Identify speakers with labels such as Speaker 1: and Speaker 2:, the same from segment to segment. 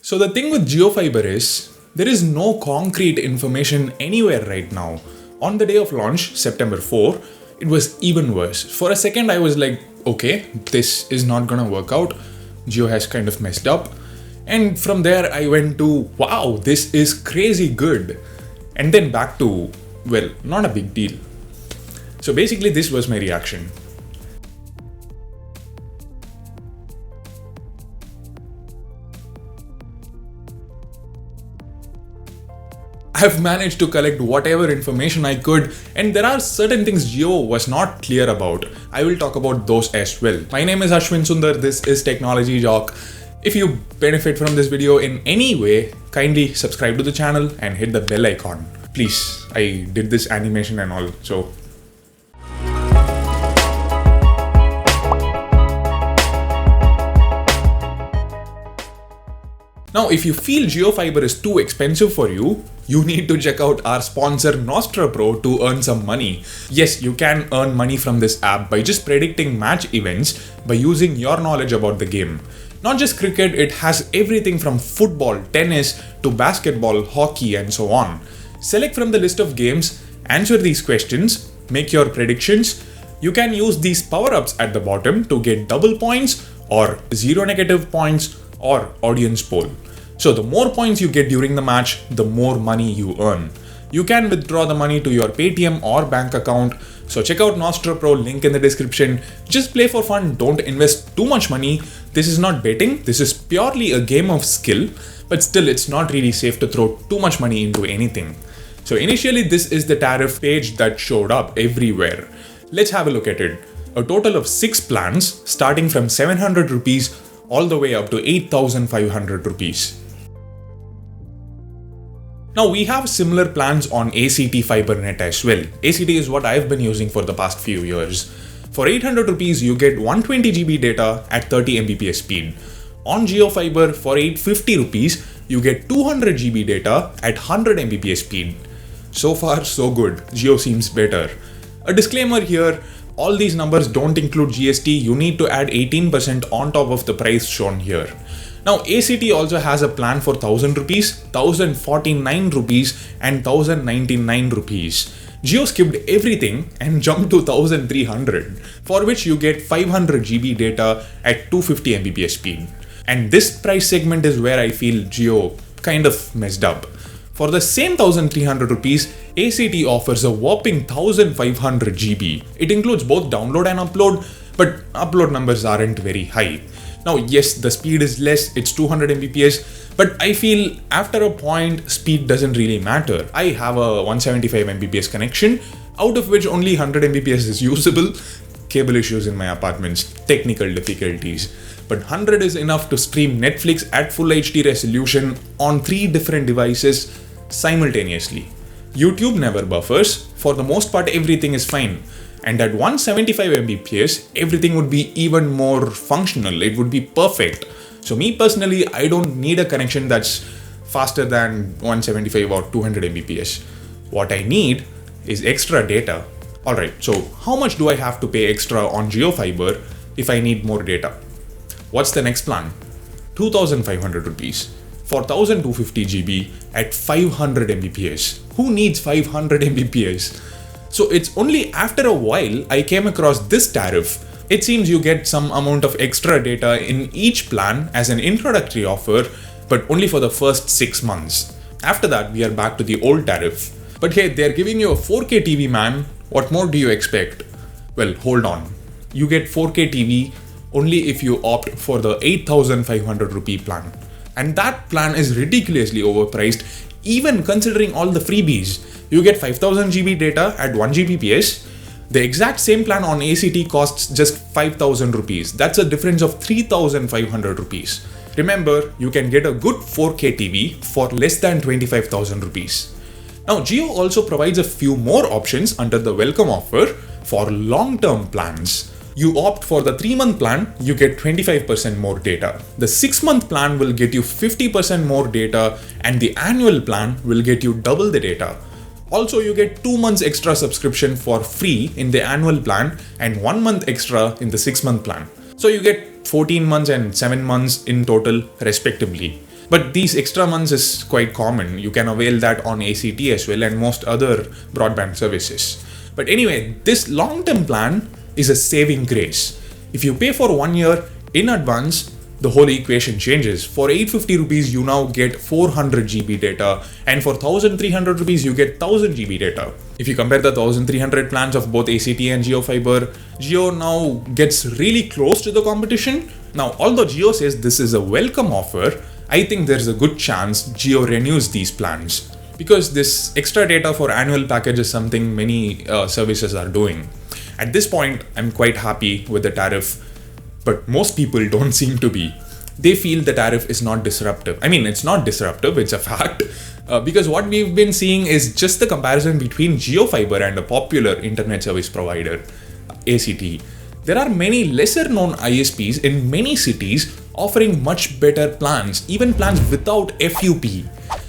Speaker 1: So the thing with JioFiber is, there is no concrete information anywhere right now. On the day of launch, September 4, it was even worse. For a second I was like, okay, this is not gonna work out. Jio has kind of messed up. And from there I went to, wow, this is crazy good. And then back to, well, not a big deal. So basically this was my reaction. I've managed to collect whatever information I could, and there are certain things Jio was not clear about. I will talk about those as well. My name is Ashwin Sundar, this is Technology Jock. If you benefit from this video in any way, kindly subscribe to the channel and hit the bell icon. Please, I did this animation and all, so. Now, if you feel JioFiber is too expensive for you, you need to check out our sponsor Nostra Pro to earn some money. Yes, you can earn money from this app by just predicting match events by using your knowledge about the game. Not just cricket, it has everything from football, tennis to basketball, hockey and so on. Select from the list of games, answer these questions, make your predictions. You can use these power-ups at the bottom to get double points or 0 negative points or audience poll. So the more points you get during the match, the more money you earn. You can withdraw the money to your Paytm or bank account. So check out Nostra Pro, link in the description. Just play for fun, don't invest too much money. This is not betting, this is purely a game of skill, but still it's not really safe to throw too much money into anything. So initially this is the tariff page that showed up everywhere. Let's have a look at it. A total of 6 plans starting from 700 rupees all the way up to 8,500 rupees. Now we have similar plans on ACT FiberNet as well. ACT is what I've been using for the past few years. For 800 rupees, you get 120 GB data at 30 Mbps speed. On JioFiber, for 850 rupees, you get 200 GB data at 100 Mbps speed. So far, so good. Jio seems better. A disclaimer here, all these numbers don't include GST. You need to add 18% on top of the price shown here. Now ACT also has a plan for 1000 rupees, 1049 rupees and 1099 rupees. Jio skipped everything and jumped to 1300, for which you get 500 GB data at 250 Mbps speed. And this price segment is where I feel Jio kind of messed up. For the same 1300 rupees, ACT offers a whopping 1500 GB. It includes both download and upload, but upload numbers aren't very high. Now yes, the speed is less, it's 200 Mbps, but I feel after a point, speed doesn't really matter. I have a 175 Mbps connection, out of which only 100 Mbps is usable. Cable issues in my apartments, technical difficulties. But 100 is enough to stream Netflix at full HD resolution on 3 different devices simultaneously. YouTube never buffers. For the most part, everything is fine. And at 175 Mbps, everything would be even more functional. It would be perfect. So me personally, I don't need a connection that's faster than 175 or 200 Mbps. What I need is extra data. Alright, so how much do I have to pay extra on JioFiber if I need more data? What's the next plan? 2500 rupees for 1250 GB at 500 Mbps. Who needs 500 Mbps? So it's only after a while I came across this tariff. It seems you get some amount of extra data in each plan as an introductory offer, but only for the first 6 months. After that, we are back to the old tariff. But hey, they're giving you a 4K TV, man. What more do you expect? Well, hold on. You get 4K TV only if you opt for the 8,500 rupee plan. And that plan is ridiculously overpriced, even considering all the freebies. You get 5000 GB data at 1 Gbps. The exact same plan on ACT costs just 5000 rupees. That's a difference of 3500 rupees. Remember, you can get a good 4K TV for less than 25,000 rupees. Now, Jio also provides a few more options under the welcome offer for long-term plans. You opt for the 3-month plan, you get 25% more data. The 6-month plan will get you 50% more data, and the annual plan will get you double the data. Also, you get 2 months extra subscription for free in the annual plan and 1 month extra in the 6-month plan. So you get 14 months and 7 months in total respectively. But these extra months is quite common. You can avail that on ACT as well and most other broadband services. But anyway, this long-term plan is a saving grace. If you pay for 1 year in advance, the whole equation changes. For 850 rupees, you now get 400 GB data, and for 1300 rupees, you get 1000 GB data. If you compare the 1300 plans of both ACT and JioFiber, Jio now gets really close to the competition. Now, although Jio says this is a welcome offer, I think there's a good chance Jio renews these plans, because this extra data for annual package is something many services are doing. At this point, I'm quite happy with the tariff, but most people don't seem to be. They feel the tariff is not disruptive. I mean, it's not disruptive, it's a fact. Because what we've been seeing is just the comparison between JioFiber and a popular internet service provider, ACT. There are many lesser known ISPs in many cities offering much better plans, even plans without FUP.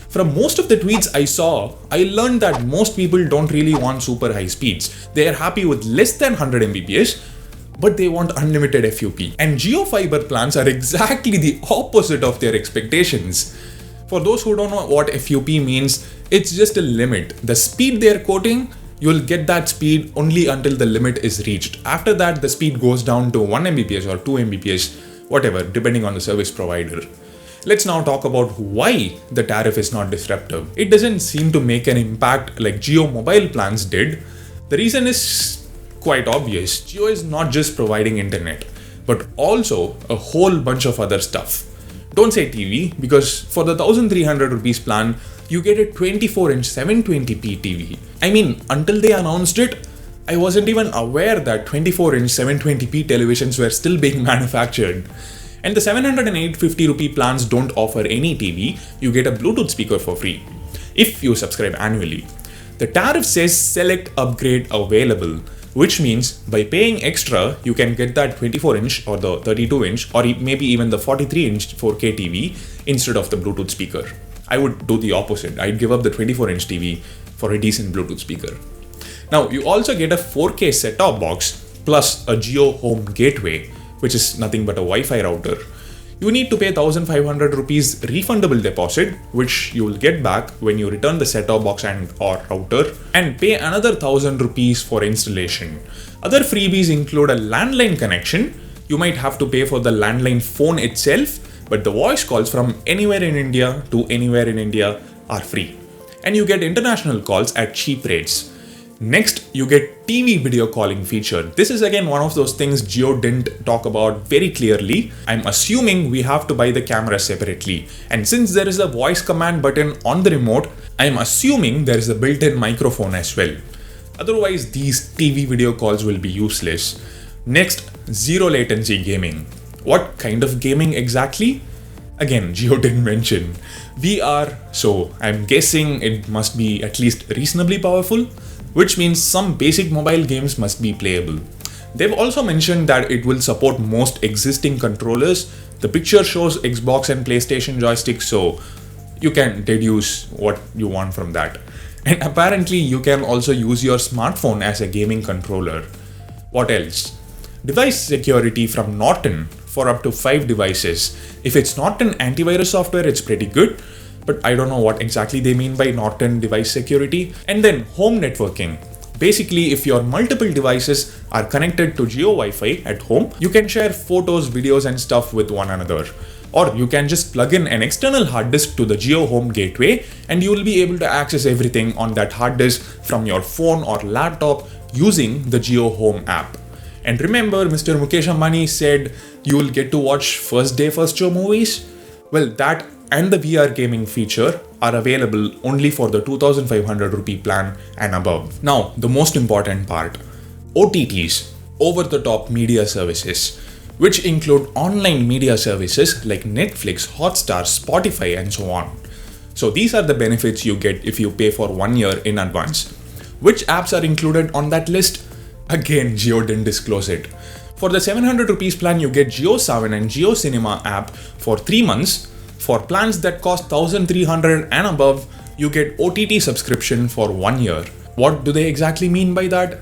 Speaker 1: From most of the tweets I saw, I learned that most people don't really want super high speeds. They are happy with less than 100 Mbps, but they want unlimited FUP. And JioFiber plans are exactly the opposite of their expectations. For those who don't know what FUP means, it's just a limit. The speed they're quoting, you'll get that speed only until the limit is reached. After that, the speed goes down to 1 Mbps or 2 Mbps, whatever, depending on the service provider. Let's now talk about why the tariff is not disruptive. It doesn't seem to make an impact like Jio mobile plans did. The reason is quite obvious. Jio is not just providing internet, but also a whole bunch of other stuff. Don't say TV, because for the 1300 rupees plan, you get a 24-inch 720p TV. I mean, until they announced it, I wasn't even aware that 24-inch 720p televisions were still being manufactured. And the 700 and 850 rupee plans don't offer any TV. You get a Bluetooth speaker for free if you subscribe annually. The tariff says select upgrade available, which means by paying extra, you can get that 24-inch or the 32-inch or maybe even the 43-inch 4K TV instead of the Bluetooth speaker. I would do the opposite. I'd give up the 24-inch TV for a decent Bluetooth speaker. Now, you also get a 4K set-top box plus a Jio Home Gateway, which is nothing but a Wi-Fi router. You need to pay 1500 rupees refundable deposit, which you will get back when you return the set-top box and or router, and pay another 1000 rupees for installation. Other freebies include a landline connection. You might have to pay for the landline phone itself, but the voice calls from anywhere in India to anywhere in India are free. And you get international calls at cheap rates. Next, you get TV video calling feature. This is again one of those things Jio didn't talk about very clearly. I'm assuming we have to buy the camera separately. And since there is a voice command button on the remote, I'm assuming there is a built-in microphone as well. Otherwise, these TV video calls will be useless. Next, zero latency gaming. What kind of gaming exactly? Again, Jio didn't mention. VR, so I'm guessing it must be at least reasonably powerful, which means some basic mobile games must be playable. They've also mentioned that it will support most existing controllers. The picture shows Xbox and PlayStation joysticks, so you can deduce what you want from that. And apparently you can also use your smartphone as a gaming controller. What else? Device security from Norton for up to 5 devices. If it's Norton antivirus software, it's pretty good. But I don't know what exactly they mean by Norton device security. And then home networking. Basically, if your multiple devices are connected to Jio Wi-Fi at home, you can share photos, videos and stuff with one another. Or you can just plug in an external hard disk to the Jio Home Gateway and you will be able to access everything on that hard disk from your phone or laptop using the Jio Home app. And remember, Mr. Mukesh Ambani said you will get to watch first day first show movies? Well, that and the VR gaming feature are available only for the 2500 rupee plan and above. Now, the most important part, OTTs, over-the-top media services, which include online media services like Netflix, Hotstar, Spotify, and so on. So these are the benefits you get if you pay for 1 year in advance. Which apps are included on that list? Again, Jio didn't disclose it. For the 700 rupees plan, you get JioSaavn and Jio Cinema app for 3 months. For plans that cost 1300 and above, you get OTT subscription for 1 year. What do they exactly mean by that?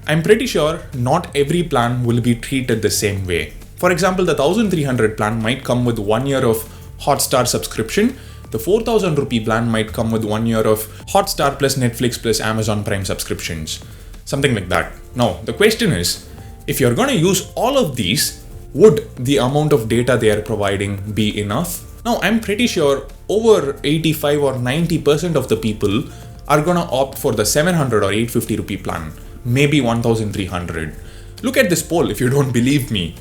Speaker 1: I'm pretty sure not every plan will be treated the same way. For example, the 1300 plan might come with 1 year of Hotstar subscription, the 4,000 rupee plan might come with 1 year of Hotstar plus Netflix plus Amazon Prime subscriptions. Something like that. Now, the question is, if you're going to use all of these, would the amount of data they are providing be enough? Now, I'm pretty sure over 85 or 90% of the people are going to opt for the 700 or 850 rupee plan, maybe 1,300. Look at this poll if you don't believe me.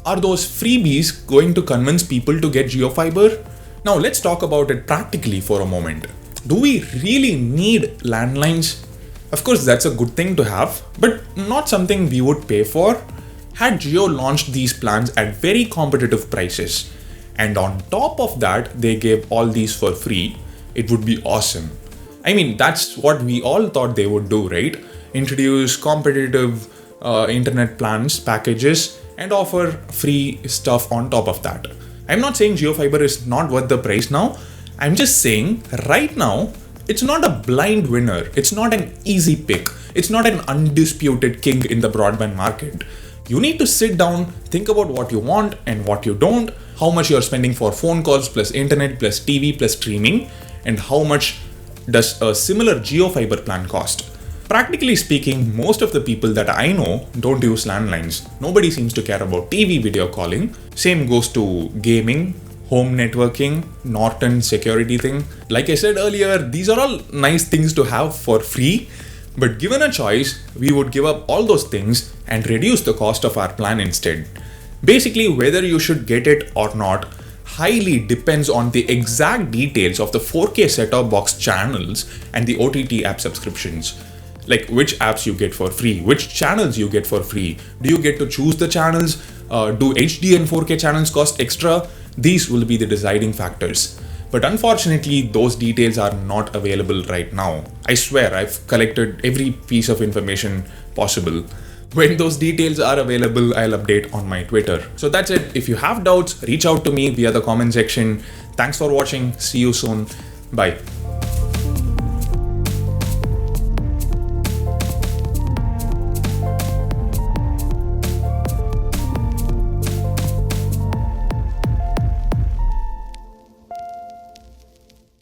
Speaker 1: Are those freebies going to convince people to get JioFiber? Now, let's talk about it practically for a moment. Do we really need landlines? Of course, that's a good thing to have, but not something we would pay for. Had Jio launched these plans at very competitive prices, and on top of that, they gave all these for free, it would be awesome. I mean, that's what we all thought they would do, right? Introduce competitive internet plans, packages, and offer free stuff on top of that. I'm not saying JioFiber is not worth the price now. I'm just saying right now, it's not a blind winner. It's not an easy pick. It's not an undisputed king in the broadband market. You need to sit down, think about what you want and what you don't, how much you're spending for phone calls plus internet plus TV plus streaming, and how much does a similar JioFiber plan cost. Practically speaking, most of the people that I know don't use landlines. Nobody seems to care about TV video calling. Same goes to gaming, home networking, Norton security thing. Like I said earlier, these are all nice things to have for free, but given a choice, we would give up all those things and reduce the cost of our plan instead. Basically, whether you should get it or not highly depends on the exact details of the 4K set-top box channels and the OTT app subscriptions. Like which apps you get for free, which channels you get for free. Do you get to choose the channels? Do HD and 4K channels cost extra? These will be the deciding factors. But unfortunately, those details are not available right now. I swear I've collected every piece of information possible. When those details are available, I'll update on my Twitter. So that's it. If you have doubts, reach out to me via the comment section. Thanks for watching. See you soon. Bye.